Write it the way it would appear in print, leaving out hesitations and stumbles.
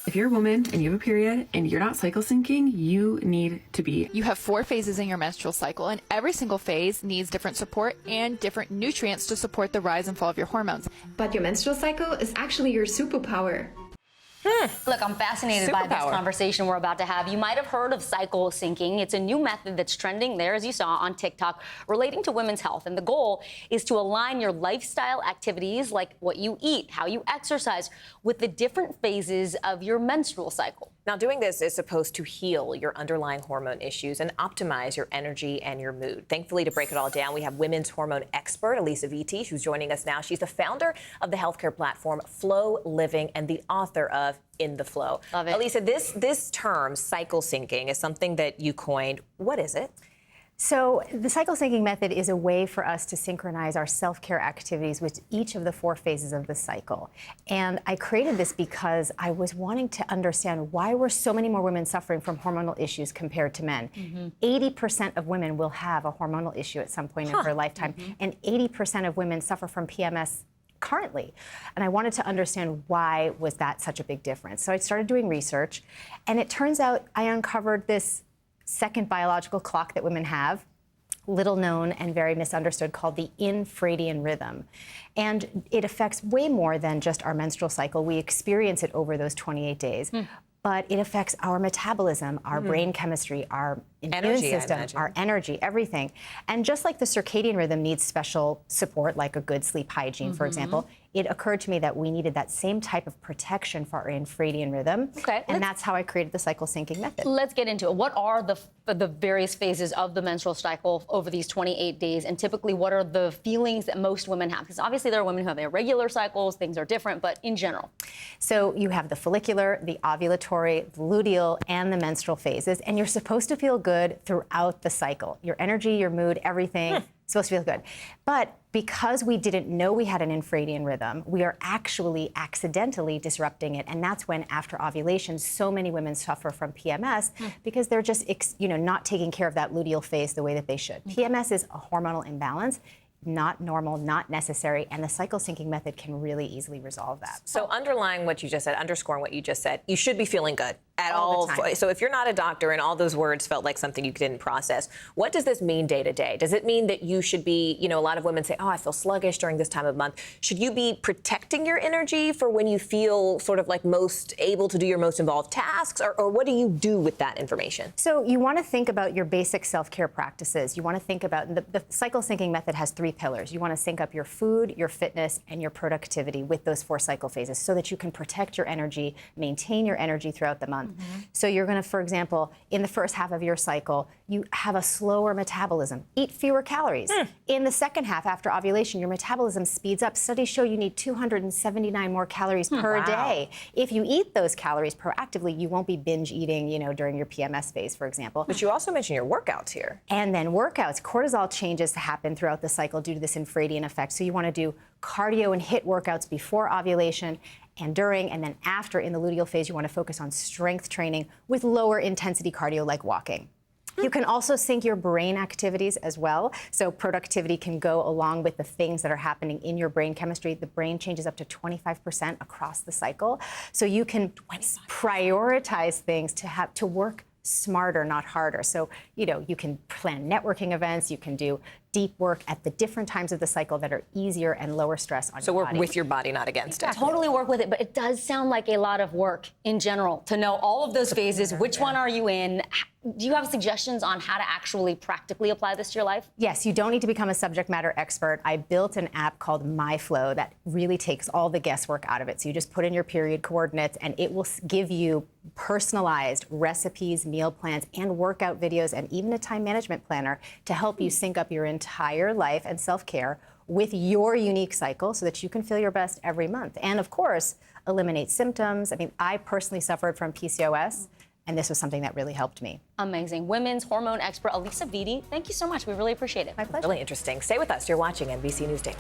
If you're a woman and you have a period and you're not cycle syncing, you need to be. You have 4 phases in your menstrual cycle, and every single phase needs different support and different nutrients to support the rise and fall of your hormones. But your menstrual cycle is actually your superpower. Look, I'm fascinated by this conversation we're about to have. You might have heard of cycle syncing. It's a new method that's trending there, as you saw, on TikTok, relating to women's health. And the goal is to align your lifestyle activities, like what you eat, how you exercise, with the different phases of your menstrual cycle. Now, doing this is supposed to heal your underlying hormone issues and optimize your energy and your mood. Thankfully, to break it all down, we have women's hormone expert Alisa Vitti, who's joining us now. She's the founder of the healthcare platform Flow Living and the author of In the Flow. Love it. Alisa, this term, cycle syncing, is something that you coined. What is it? So the cycle syncing method is a way for us to synchronize our self-care activities with each of the 4 phases of the cycle. And I created this because I was wanting to understand why were so many more women suffering from hormonal issues compared to men. 80% of women will have a hormonal issue at some point in her lifetime, and 80% of women suffer from PMS currently. And I wanted to understand why was that such a big difference. So I started doing research, and it turns out I uncovered this second biological clock that women have, little known and very misunderstood, called the infradian rhythm. And it affects way more than just our menstrual cycle. We experience it over those 28 days. But it affects our metabolism, our brain chemistry, our immune system, our energy, everything. And just like the circadian rhythm needs special support, like a good sleep hygiene, for example, it occurred to me that we needed that same type of protection for our infradian rhythm. Okay, and that's how I created the cycle syncing method. Let's get into it. What are the various phases of the menstrual cycle over these 28 days? And typically, what are the feelings that most women have? Because obviously there are women who have irregular cycles, things are different, but in general. So you have the follicular, the ovulatory, the luteal, and the menstrual phases, and you're supposed to feel good throughout the cycle. Your energy, your mood, everything. Supposed to feel good. But because we didn't know we had an infradian rhythm, we are actually accidentally disrupting it. And that's when, after ovulation, so many women suffer from PMS because they're just, not taking care of that luteal phase the way that they should. PMS is a hormonal imbalance, not normal, not necessary, and the cycle syncing method can really easily resolve that. So underlying what you just said, underscoring what you just said, you should be feeling good at all. So if you're not a doctor and all those words felt like something you didn't process, what does this mean day to day? Does it mean that you should be, a lot of women say, oh, I feel sluggish during this time of month. Should you be protecting your energy for when you feel sort of like most able to do your most involved tasks? Or what do you do with that information? So you want to think about your basic self-care practices. You want to think about, the cycle syncing method has 3 pillars. You want to sync up your food, your fitness, and your productivity with those 4 cycle phases so that you can protect your energy, maintain your energy throughout the month. So you're going to, for example, in the first half of your cycle, you have a slower metabolism. Eat fewer calories. In the second half, after ovulation, your metabolism speeds up. Studies show you need 279 more calories per day. If you eat those calories proactively, you won't be binge eating, during your PMS phase, for example. But you also mentioned your workouts here. And then workouts. Cortisol changes happen throughout the cycle due to this infradian effect. So you want to do cardio and HIIT workouts before ovulation and during, and then after, in the luteal phase, you want to focus on strength training with lower intensity cardio like walking. You can also sync your brain activities as well. So productivity can go along with the things that are happening in your brain chemistry. The brain changes up to 25% across the cycle. So you can prioritize things to work smarter, not harder. So, you can plan networking events, you can do deep work at the different times of the cycle that are easier and lower stress on your body. So work with your body, not against it. Totally work with it, but it does sound like a lot of work in general to know all of those phases. Which one are you in? Do you have suggestions on how to actually practically apply this to your life? Yes, you don't need to become a subject matter expert. I built an app called MyFlow that really takes all the guesswork out of it. So you just put in your period coordinates and it will give you personalized recipes, meal plans, and workout videos, and even a time management planner to help you sync up your entire life and self-care with your unique cycle so that you can feel your best every month. And of course, eliminate symptoms. I mean, I personally suffered from PCOS, and this was something that really helped me. Amazing. Women's hormone expert Alisa Vitti, thank you so much. We really appreciate it. My pleasure. Really interesting. Stay with us. You're watching NBC News Daily.